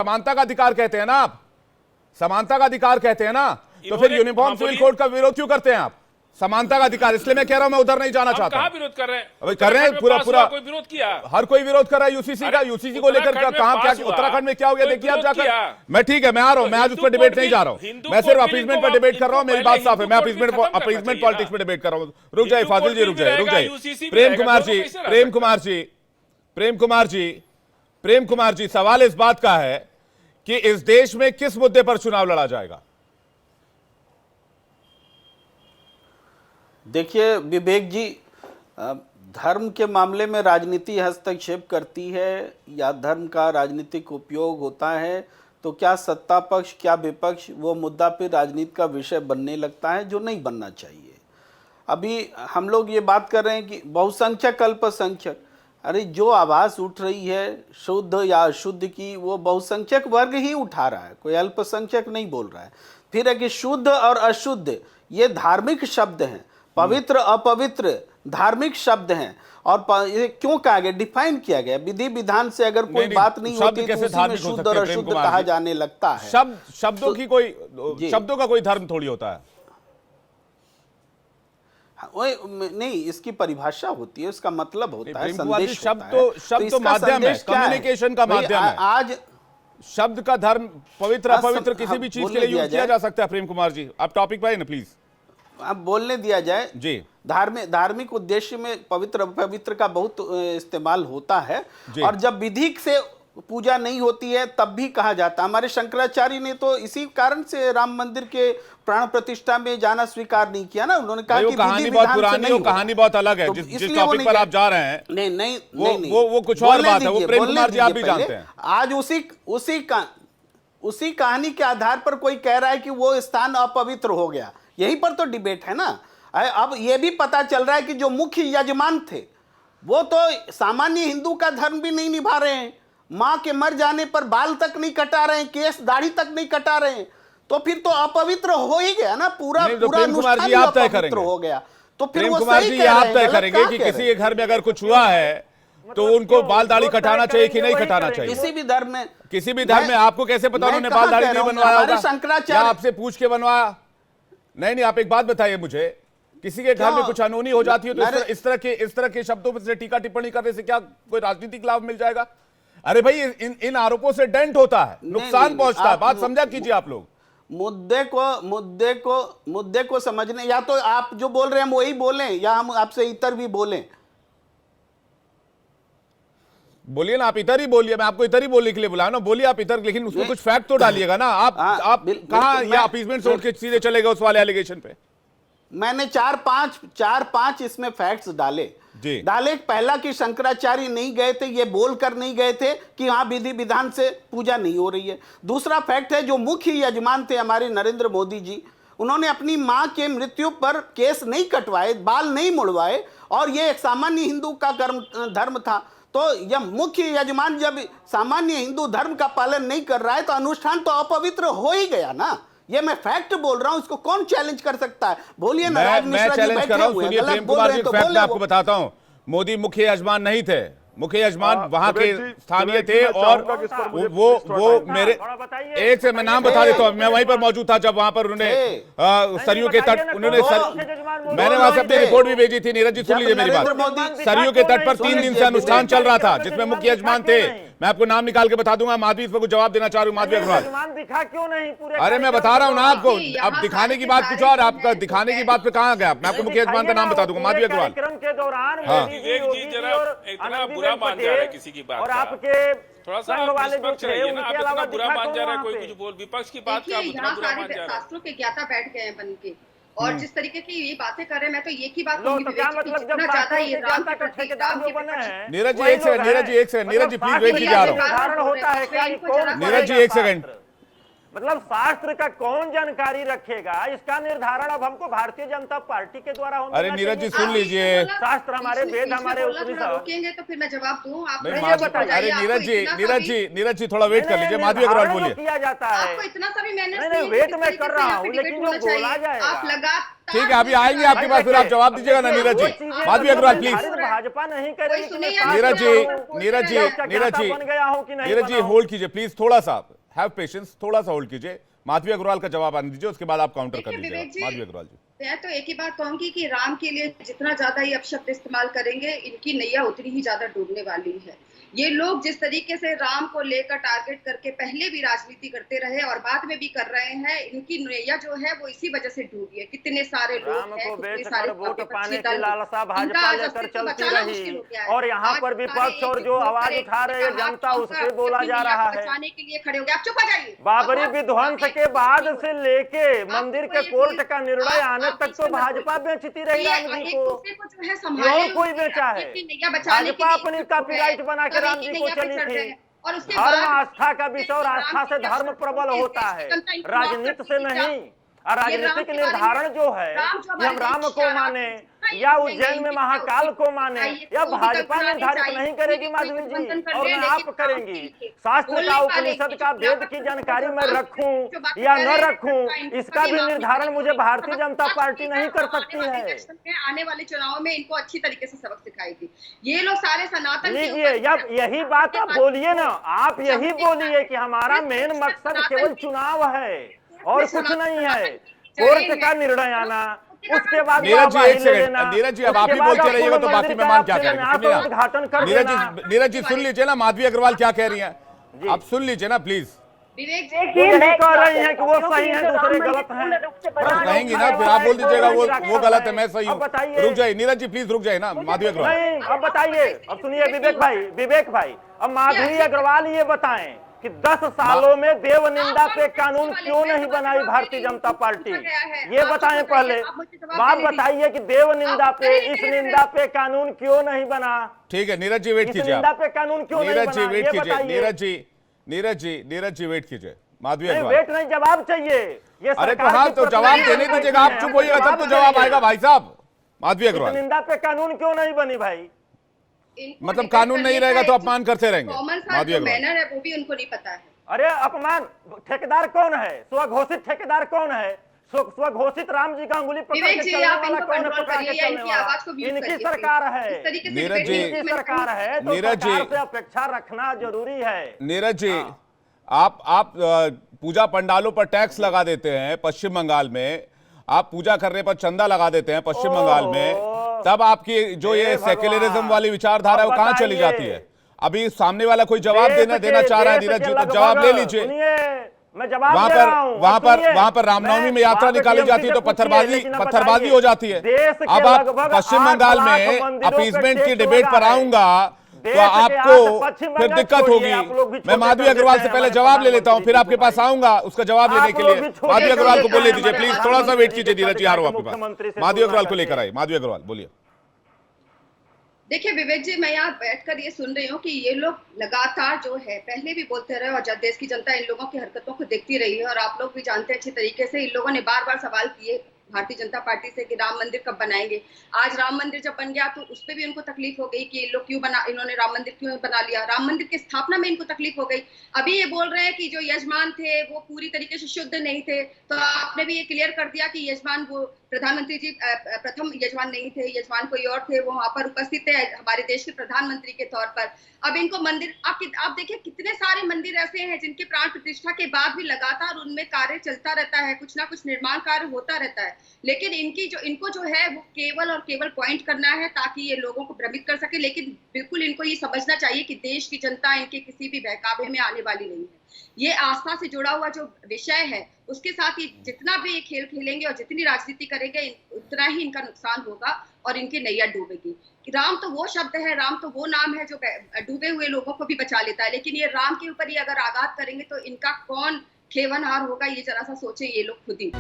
समानता का अधिकार कहते हैं ना आप, समानता का अधिकार कहते हैं ना, तो फिर यूनिफॉर्म सिविल कोड का विरोध क्यों करते हैं आप? समानता का अधिकार, इसलिए मैं कह रहा हूं मैं उधर नहीं जाना चाहता। कहां विरोध कर रहे हैं? अभी कर रहे हैं पूरा कोई विरोध किया? हर कोई विरोध कर रहा है यूसीसी का। यूसीसी को लेकर कहां क्या उत्तराखंड में क्या हो गया देखिए आप जाकर। मैं ठीक है, मैं आ रहा हूं, मैं आज उस पर डिबेट नहीं जा रहा हूं, मैं सिर्फ अपीजमेंट पर डिबेट कर रहा हूं। मेरी बात साफ है, मैं अपीजमेंट पॉलिटिक्स पर डिबेट कर रहा हूं। रुक जाइए फाजिल जी, रुक जाइए। प्रेम कुमार जी, सवाल इस बात का है कि इस देश में किस मुद्दे पर चुनाव लड़ा जाएगा? देखिए विवेक जी, धर्म के मामले में राजनीति हस्तक्षेप करती है या धर्म का राजनीतिक उपयोग होता है तो क्या सत्ता पक्ष क्या विपक्ष वो मुद्दा फिर राजनीति का विषय बनने लगता है, जो नहीं बनना चाहिए। अभी हम लोग ये बात कर रहे हैं कि बहुसंख्यक अल्पसंख्यक, अरे जो आवाज़ उठ रही है शुद्ध या अशुद्ध की, वो बहुसंख्यक वर्ग ही उठा रहा है, कोई अल्पसंख्यक नहीं बोल रहा है। फिर है कि शुद्ध और अशुद्ध ये धार्मिक शब्द हैं, पवित्र अपवित्र धार्मिक शब्द हैं, और ये क्यों कहा गया, डिफाइन किया गया। विधि विधान से अगर कोई बात नहीं होती तो उसी में शुद्ध और अशुद्ध कहा जाने लगता है। शब्दों की कोई, शब्दों का कोई धर्म थोड़ी होता है। नहीं, इसकी परिभाषा होती है, उसका मतलब होता है, संदेश। शब्द तो माध्यम है, कम्युनिकेशन का माध्यम है। आज शब्द का धर्म पवित्र अपवित्र किसी भी चीज के लिए यूज किया जा सकता है। प्रेम कुमार जी, आप टॉपिक पर आइए ना प्लीज। अब बोलने दिया जाए जी। धार्मिक उद्देश्य में पवित्र अपवित्र का बहुत इस्तेमाल होता है, और जब विधि से पूजा नहीं होती है तब भी कहा जाता है। हमारे शंकराचार्य ने तो इसी कारण से राम मंदिर के प्राण प्रतिष्ठा में जाना स्वीकार नहीं किया ना। उन्होंने कहा कि कहानी बहुत पुरानी और कहानी बहुत अलग है, तो जिस टॉपिक पर आप जा रहे हैं। नहीं, वो कुछ और बात है, वो प्रेम कुमार जी आप भी जानते हैं। आज उसी कहानी के आधार पर कोई कह रहा है कि वो स्थान अपवित्र हो गया, यहीं पर तो डिबेट है ना। अब ये भी पता चल रहा है कि जो मुख्य यजमान थे वो तो सामान्य हिंदू का धर्म भी नहीं निभा रहे हैं, माँ के मर जाने पर बाल तक नहीं कटा रहे हैं, केस दाढ़ी तक नहीं कटा रहे हैं, तो फिर तो अपवित्र हो ही गया ना, पूरा अनुष्ठान अपवित्र हो गया। तो फिर वो सही कह रहे हैं, आप तय करेंगे कि किसी के घर में अगर कुछ हुआ है तो उनको बाल दाढ़ी कटाना चाहिए कि नहीं कटाना चाहिए? किसी भी धर्म में आपको कैसे पता उन्होंने बाल दाढ़ी नहीं बनवाया होगा? शंकराचार्य आपसे पूछ के बनवाया? नहीं, आप एक बात बताइए मुझे, किसी के घर में कुछ अनहोनी हो जाती है तो इस तरह के शब्दों से टीका टिप्पणी करने से क्या कोई राजनीतिक लाभ मिल जाएगा? अरे भाई, इन आरोपों से डेंट होता है, नुकसान पहुंचता है। बात समझा कीजिए आप लोग। मुद्दे को समझने, या तो आप जो बोल रहे हैं हम वही बोलें, या हम आपसे इतर भी बोलें। बोलिए ना, आप इधर ही बोलिए, मैं आपको इधर ही बोलने के लिए बुलाया ना, बोलिए आप इधर, लेकिन उसमें कुछ फैक्ट तो डालिएगा ना। आप कहां ये अपीजमेंट छोड़ के सीधे चले गए उस वाले एलिगेशन पे? मैंने चार पांच इसमें फैक्ट्स डाले। पहला कि शंकराचार्य नहीं गए थे, ये बोलकर नहीं गए थे कि वहां विधि विधान से पूजा नहीं हो रही है। दूसरा फैक्ट है, जो मुख्य यजमान थे हमारे नरेंद्र मोदी जी, उन्होंने अपनी मां के मृत्यु पर केस नहीं कटवाए, बाल नहीं मुड़वाए, और ये एक सामान्य हिंदू का धर्म था। तो यह मुख्य यजमान जब सामान्य हिंदू धर्म का पालन नहीं कर रहा है तो अनुष्ठान तो अपवित्र हो ही गया ना। ये मैं फैक्ट बोल रहा हूं, इसको कौन चैलेंज कर सकता है? बोलिए ना। मैं चैलेंज कर रहा हूं, सुनिए प्रेम कुमार जी, फैक्ट मैं आपको बताता हूं। मोदी मुख्य यजमान नहीं थे, मुख्य यजमान वहां के स्थानीय थे, और वो मेरे एक से मैं नाम बता देता हूं, मैं वहीं पर मौजूद था जब वहां पर उन्होंने सरयू के तट, मैंने वहां से अपनी रिपोर्ट भी भेजी थी। नीरज जी सुन लीजिए मेरी बात। सरयू के तट पर 3 दिन से अनुष्ठान चल रहा था जिसमें मुख्य यजमान थे। मैं आपको नाम निकाल के बता दूंगा। माधवी इस पर कुछ जवाब देना चाह रही हूँ। माधवी अग्रवाल दिखा क्यों नहीं पूरे? अरे मैं बता रहा हूँ ना आपको, अब दिखाने की बात कुछ और, आपका दिखाने की बात पे कहाँ गया? मैं आपको मुख्य यजमान का नाम बता दूंगा, माधवी अग्रवाल। के दौरान इतना बुरा मान जा रहा है किसी की बात, और आपके थोड़ा सा वाले जो थे उनके अलावा बुरा मान जा रहा है, कोई कुछ बोल विपक्ष की बात का बुरा मान जा रहा है। शास्त्रों के ज्ञाता बैठ गए हैं बन के, और जिस तरीके की ये बातें कर रहे हैं, मैं तो एक ही बात कहूंगी, जितना ज्यादा ये राम के प्रति नीरज जी एक second, Neeraj ji please wait कीजिए, आ रहा हूं। नीरज जी एक सेकंड, मतलब शास्त्र का कौन जानकारी रखेगा, इसका निर्धारण अब हमको भारतीय जनता पार्टी के द्वारा होना। अरे नीरज जी सुन लीजिए, शास्त्र हमारे वेद हमारे रोकेंगे तो फिर मैं जवाब दूं। आप अरे नीरज जी थोड़ा वेट कर लीजिए। माधवी अग्रवाल बोलिए। किया जाता है आपको इतना सा भी मैंने वेट में कर रहा हूँ, लेकिन जो बोला जाए आप लगा। ठीक है, अभी आएंगे आपके पास, फिर आप जवाब दीजिएगा ना नीरज जी। माधवी अग्रवाल प्लीज। भाजपा नहीं करेगी। नीरज जी होल्ड कीजिए प्लीज, थोड़ा सा हैव पेशेंस, थोड़ा सा होल्ड कीजिए। माधवी अग्रवाल का जवाब आने दीजिए, उसके बाद आप काउंटर कर लीजिए। माधवी अग्रवाल जी, मैं तो एक ही बात कहूंगी कि राम के लिए जितना ज्यादा ये अपशब्द इस्तेमाल करेंगे, इनकी नैया उतनी ही ज्यादा डूबने वाली है। ये लोग जिस तरीके से राम को लेकर टारगेट करके पहले भी राजनीति करते रहे और बाद में भी कर रहे हैं, इनकी नैया जो है वो इसी वजह से डूबी है। कितने सारे लोग हैं, कितने सारे वोट पाने की लालसा भाजपा लेकर चलती रही और यहाँ पर विपक्ष और जो आवाज उठा रहे हैं जनता, उस पे बोला जा रहा है। बचाने के लिए खड़े हो गए। आप चुप हो जाइए। बाबरी विध्वंस के बाद से लेके मंदिर के कोर्ट का निर्णय आने तक तो भाजपा बेचती रही राम जी को, क्यों कोई बेचा है? भाजपा अपनी कॉपीराइट बना के राम जी को चली थी। धर्म आस्था का विषय और आस्था से धर्म प्रबल होता है, राजनीति से नहीं। और राजनीतिक निर्धारण जो है, ये हम राम को माने या उज्जैन में महाकाल को माने, या भाजपा निर्धारित नहीं करेगी माधवी जी, और न आप करेंगी। शास्त्र का, उपनिषद का, वेद की जानकारी मैं रखूं या न रखूं, इसका भी निर्धारण मुझे भारतीय जनता पार्टी नहीं कर सकती है। आने वाले चुनाव में इनको अच्छी तरीके से सबक सिखाएगी। ये लोग सारे सनातन लीजिए, यही बात आप बोलिए ना, आप यही बोलिए कि हमारा मेन मकसद केवल चुनाव है और कुछ नहीं है। कोर्ट का निर्णय आना, उसके बाद नीरज जी एक सेकंड, नीरज जी अब आप ही बोलते रहिएगा तो बाकी मेहमान क्या करेंगे? नीरज जी सुन लीजिए ना माधवी अग्रवाल क्या कह रही हैं, आप सुन लीजिए ना प्लीज। यही कह रही है कि वो सही है, दूसरे गलत हैं। कहेंगी ना, फिर आप बोल दीजिएगा वो गलत है, मैं सही हूँ। रुक जाइए नीरज जी, प्लीज रुक जाइए ना माधवी अग्रवाल। नहीं, अब बताइए, अब सुनिए विवेक भाई, अब माधवी अग्रवाल ये बताएं कि 10 सालों में देव निंदा पे कानून क्यों नहीं बनाई भारतीय जनता पार्टी? ये बताएं पहले। आप बताइए कि देव निंदा पे, इस निंदा पे कानून क्यों नहीं बना? ठीक है नीरज जी वेट कीजिए, निंदा पे कानून क्यों नहीं बना? नीरज जी वेट कीजिए, नीरज जी वेट कीजिए। माधवी अग्रवाल वेट नहीं, जवाब चाहिए। अरे तो हाँ, तो जवाब देने दीजिएगा, आप चुप होइएगा तब तो जवाब आएगा भाई साहब। माधवी अग्रवाल, निंदा पे कानून क्यों नहीं बनी भाई? मतलब कानून नहीं रहेगा तो अपमान करते रहेंगे। माधवी अग्रवाल है वो भी उनको नहीं पता है। अरे अपमान, ठेकेदार कौन है? स्वघोषित ठेकेदार कौन है? स्वघोषित राम जी का अंगुली पकड़ के चलने वाला कौन है? पकड़ के चलने वाला इनकी सरकार है, नीरज जी इनकी सरकार है, तो सरकार से अपेक्षा रखना जरूरी है। नीरज जी आप पूजा पंडालों पर टैक्स लगा देते हैं पश्चिम बंगाल में, आप पूजा करने पर चंदा लगा देते हैं पश्चिम बंगाल में, तब आपकी जो ये सेक्युलरिज्म वाली विचारधारा है वो कहां चली जाती है? अभी सामने वाला कोई जवाब देना चाह रहा है नीरज जी, तो जवाब ले लीजिए। वहां पर रामनवमी में यात्रा निकाली जाती है तो पत्थरबाजी हो जाती है। अब आप पश्चिम बंगाल में अपीसमेंट की डिबेट पर आऊंगा तो आपको फिर दिक्कत होगी। मैं माधवी अग्रवाल से पहले जवाब ले लेता हूं, फिर आपके पास आऊंगा उसका जवाब लेने के लिए। माधवी अग्रवाल को बोलने दीजिए प्लीज, थोड़ा सा वेट कीजिए नीरज जी, आ रहा हूं आपके पास। माधवी अग्रवाल को लेकर आइए। माधवी अग्रवाल बोलिए। देखिए विवेक जी, मैं यहाँ बैठकर ये सुन रही हूँ कि ये लोग लगातार जो है पहले भी बोलते रहे और देश की जनता इन लोगों की हरकतों को देखती रही है, और आप लोग भी जानते हैं अच्छी तरीके से, इन लोगों ने बार बार सवाल किए भारतीय जनता पार्टी से कि राम मंदिर कब बनाएंगे। आज राम मंदिर जब बन गया तो उस पर भी उनको तकलीफ हो गई कि ये लोग इन्होंने राम मंदिर क्यों बना लिया। राम मंदिर की स्थापना में इनको तकलीफ हो गई। अभी ये बोल रहे हैं कि जो यजमान थे वो पूरी तरीके से शुद्ध नहीं थे, तो आपने भी ये क्लियर कर दिया कि यजमान वो प्रधानमंत्री जी प्रथम यजमान नहीं थे, यजमान कोई और थे, वो वहां पर उपस्थित थे हमारे देश के प्रधानमंत्री के तौर पर। अब इनको मंदिर आप देखिए कितने सारे मंदिर ऐसे हैं जिनके प्राण प्रतिष्ठा के बाद भी लगातार उनमें कार्य चलता रहता है, कुछ ना कुछ निर्माण कार्य होता रहता है, लेकिन इनको जो है वो केवल और केवल पॉइंट करना है ताकि ये लोगों को भ्रमित कर सके। लेकिन बिल्कुल इनको ये समझना चाहिए कि देश की जनता इनके किसी भी बहकावे में आने वाली नहीं है। ये आस्था से जुड़ा हुआ जो विषय है उसके साथ ही जितना भी ये खेल खेलेंगे और जितनी राजनीति करेंगे उतना ही इनका नुकसान होगा और इनकी नैया डूबेगी। राम तो वो शब्द है, राम तो वो नाम है जो डूबे हुए लोगों को भी बचा लेता है, लेकिन ये राम के ऊपर ही अगर आघात करेंगे तो इनका कौन खेवनहार होगा, ये जरा सा सोचें ये लोग खुद ही।